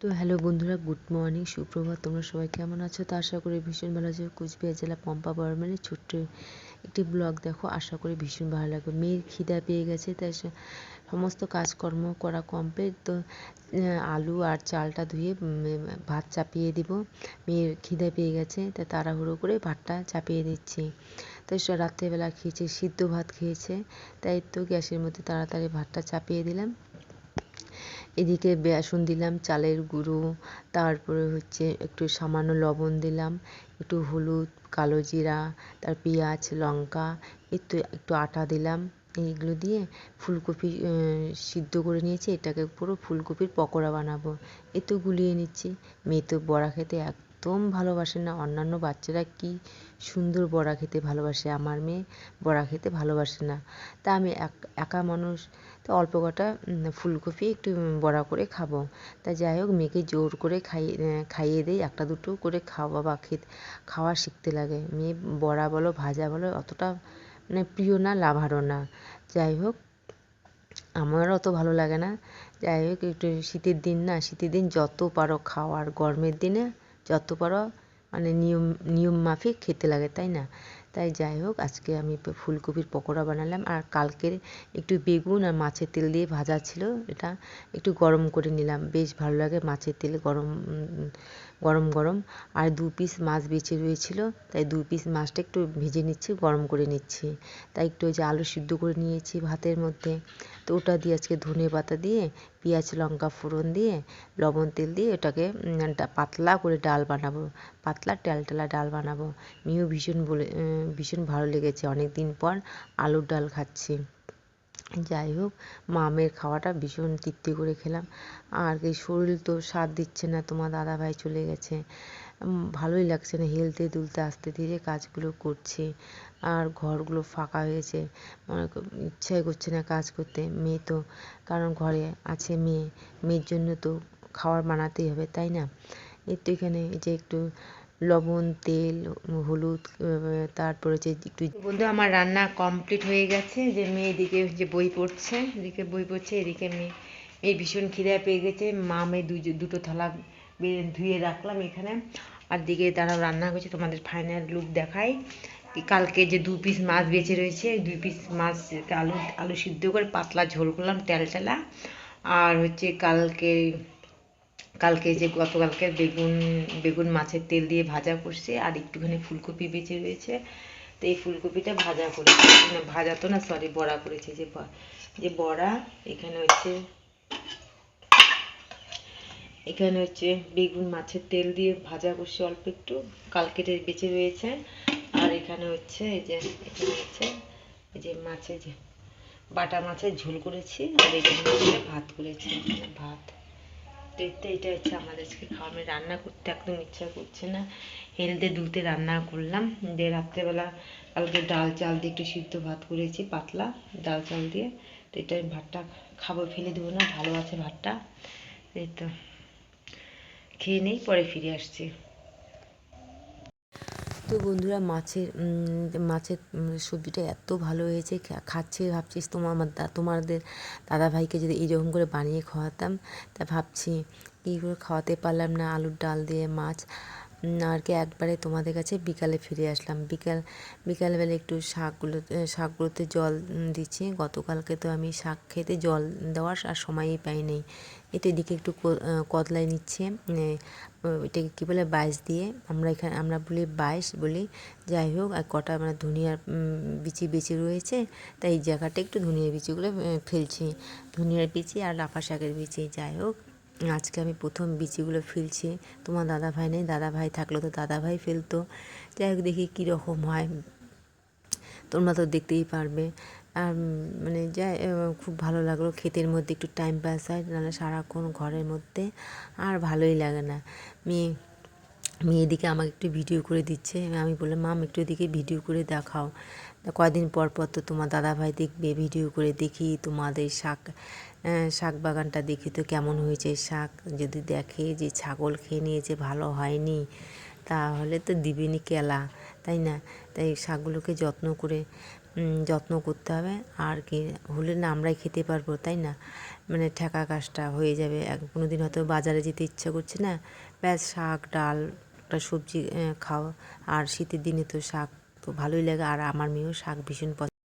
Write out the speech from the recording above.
তো হ্যালো বন্ধুরা, good morning, সুপ্রভাত। তোমরা সবাই কেমন আছো? তো আশা করি ভীষণ ভালো আছো। কুচবিহার জেলা পম্পা বর্মনের ছোট্ট একটি ব্লগ দেখো, আশা করি ভীষণ ভালো লাগবে। মেয়ের খিদা পেয়ে গেছে, তাই সমস্ত কাজকর্ম করা কমপ্লিট। তো আলু আর চালটা ধুয়ে ভাত চাপিয়ে দিব। মেয়ের খিদা পেয়ে গেছে, তাই তাড়াহুড়ো করে ভাতটা চাপিয়ে দিচ্ছি। তাই রাত্রেবেলা খেয়েছে, সিদ্ধ ভাত খেয়েছে, তাই তো গ্যাসের মধ্যে তাড়াতাড়ি ভাতটা চাপিয়ে দিলাম। এদিকে বেসন দিলাম, চালের গুঁড়ো, তারপরে হচ্ছে একটু সামান্য লবণ দিলাম, একটু হলুদ, কালো জিরা, তার পেঁয়াজ, লঙ্কা, একটু আটা দিলাম। এইগুলো দিয়ে ফুলকপি সিদ্ধ করে নিয়েছি। এটাকে পুরো ফুলকপির পকোড়া বানাবো। তো গুলিয়ে নিচ্ছি। মেয়ে তো বড়া খেতে একদম ভালোবাসে না। অন্যান্য বাচ্চারা কি সুন্দর বড়া খেতে ভালোবাসে, আমার মেয়ে বড়া খেতে ভালোবাসে না। তা আমি একা মানুষ, তো অল্প কটা ফুলকপি একটু বড়া করে খাবো। তা যাই হোক, মেয়েকে জোর করে খাইয়ে দিই। একটা দুটো করে খাওয়া বা খাওয়া শিখতে লাগে। মেয়ে বড়া বলো ভাজা বলো অতটা প্রিয় না, লাভারও না। যাই হোক, আমার অত ভালো লাগে না। যাই হোক, একটু শীতের দিন না, শীতের দিন যত পারো খাও, আর গরমের দিনে যত পারো নিয়ম মাফিক খেতে লাগে, তাই না? তাই যাই হোক, আজকে আমি ফুলকপির পকোড়া বানালাম। আর কালকের একটু বেগুন আর মাছের তেল দিয়ে ভাজা ছিল, এটা একটু গরম করে নিলাম। বেশ ভালো লাগে মাছের তেল গরম গরম গরম। আর 2 পিস মাছ বেঁচে রয়েছিল, তাই 2 পিস মাছটা একটু ভেজে নিচ্ছি, গরম করে নিচ্ছি। তাই একটু ওই যে আলু সিদ্ধ করে নিয়েছি ভাতের মধ্যে, তো ওটা দিয়ে আজকে ধনে পাতা দিয়ে, পেঁয়াজ লঙ্কা ফোড়ন দিয়ে, লবণ তেল দিয়ে ওটাকে পাতলা করে ডাল বানাবো। পাতলা ট্যালট্যালা ডাল বানাবো। মেয়েও ভীষণ ভালো লেগেছে, অনেক দিন পর আলুর ডাল খাচ্ছি। যাই হোক, মামের খাওয়াটা ভীষণ তৃপ্তি করে খেলাম। আর এই শরীর তো সাথ দিচ্ছে না, তোমার দাদাভাই চলে গেছে, ভালোই লাগছে না। হেলতে দুলতে আস্তে ধীরে কাজগুলো করছি, আর ঘরগুলো ফাঁকা হয়েছে, ইচ্ছাই করছে না কাজ করতে। মেয়ে তো, কারণ ঘরে আছে মেয়ের জন্য তো খাবার বানাতেই হবে, তাই না? তো এখানে যে একটু লবণ, তেল, হলুদ, তারপরে যে একটু বন্ধু, আমার রান্না কমপ্লিট হয়ে গেছে। যে মেয়ে এদিকে যে বই পড়ছে, এদিকে মেয়ে ভীষণ খিদে পেয়ে গেছে। মেয়ে দুটো থালা ধুয়ে রাখলাম এখানে। আর দিকে তারা রান্না করছে, তোমাদের ফাইনাল লুক দেখাই। কালকে যে 2 পিস মাছ বেঁচে রয়েছে, 2 পিস মাছ আলু সিদ্ধ করে পাতলা ঝোল করলাম ট্যালট্যালা। আর হচ্ছে কালকে যে গতকালকে বেগুন মাছের তেল দিয়ে ভাজা করছে, আর একটুখানি ফুলকপি বেঁচে রয়েছে। তো এই ফুলকপিটা ভাজা করেছি, ভাজা তো না, সরি, বড়া করেছি। যে বড়া, এখানে হচ্ছে বেগুন মাছের তেল দিয়ে ভাজা করছি অল্প একটু, কালকে বেঁচে রয়েছে। আর এখানে হচ্ছে এই যে বাটা মাছের ঝোল করেছি, আর এখানে ভাত করেছি, ভাত। দেখতে এটা হচ্ছে আমাদের আজকে খাওয়া। আমি রান্না করতে একদম ইচ্ছা করছে না, হেলতে দুলতে রান্না করলাম। দিয়ে রাত্রেবেলা কালকে ডাল চাল দিয়ে একটু সিদ্ধ ভাত করেছি, পাতলা ডাল চাল দিয়ে। তো এটা ভাতটা খাবো, ফেলে দেবো না, ভালো আছে ভাতটা। এই তো খেয়ে নেই, পরে ফিরে আসছি। তো বন্ধুরা, মাছের সবজিটা এত ভালো হয়েছে, খাচ্ছে, ভাবছিস তোমাদের দাদাভাইকে যদি এইরকম করে বানিয়ে খাওয়াতাম। তা ভাবছি কী করে খাওয়াতে পারলাম না, আলুর ডাল দিয়ে মাছ। আর কি একবারে তোমাদের কাছে বিকালে ফিরে আসলাম। বিকালবেলা একটু শাকগুলোতে জল দিচ্ছি। গতকালকে তো আমি শাক খেতে জল দেওয়ার আর সময়ই পাইনি। এদিকে একটু কদলাই নিচ্ছে, এটাকে কী বলে, বাইশ দিয়ে, আমরা বলি বাইশ বলি। যাই হোক, আর কটা ধনিয়ার বিচি বেঁচে রয়েছে, তাই এই জায়গাটা একটু ধনিয়ার বিচিগুলো ফেলছি, ধনিয়ার বিচি আর লাফা শাকের বিচি। যাই হোক, আজকে আমি প্রথম বিচিগুলো ফেলছি। তোমার দাদাভাই নেই, দাদাভাই থাকলে তো দাদাভাই ফেলতো। যাই হোক, দেখি কীরকম হয়, তোমরা তো দেখতেই পারবে। আর খুব ভালো লাগলো, ক্ষেতের মধ্যে একটু টাইম পাস হয়, নাহলে সারাক্ষণ ঘরের মধ্যে আর ভালোই লাগে না। মেয়ে এদিকে আমাকে একটু ভিডিও করে দিচ্ছে। আমি বললাম, মাম একটু এদিকে ভিডিও করে দেখাও। কয়দিন পর তো তোমার দাদাভাই দেখবে, ভিডিও করে দেখি তোমাদের শাক বাগানটা, দেখি তো কেমন হয়েছে শাক। যদি দেখে যে ছাগল খেয়ে নিয়েছে, ভালো হয়নি, তাহলে তো দিবেনি কেলা, তাই না? তাই শাকগুলোকে যত্ন করে যত্ন করতে হবে। আর কি হলে না আমরাই খেতে পারবো, তাই না? মানে ঠেকা কাজটা হয়ে যাবে। কোনো দিন হয়তো বাজারে যেতে ইচ্ছা করছে না, ব্যাস শাক ডাল একটা সবজি খাও। আর শীতের দিনে তো শাক তো ভালোই লাগে, আর আমার মেয়েও শাক ভীষণ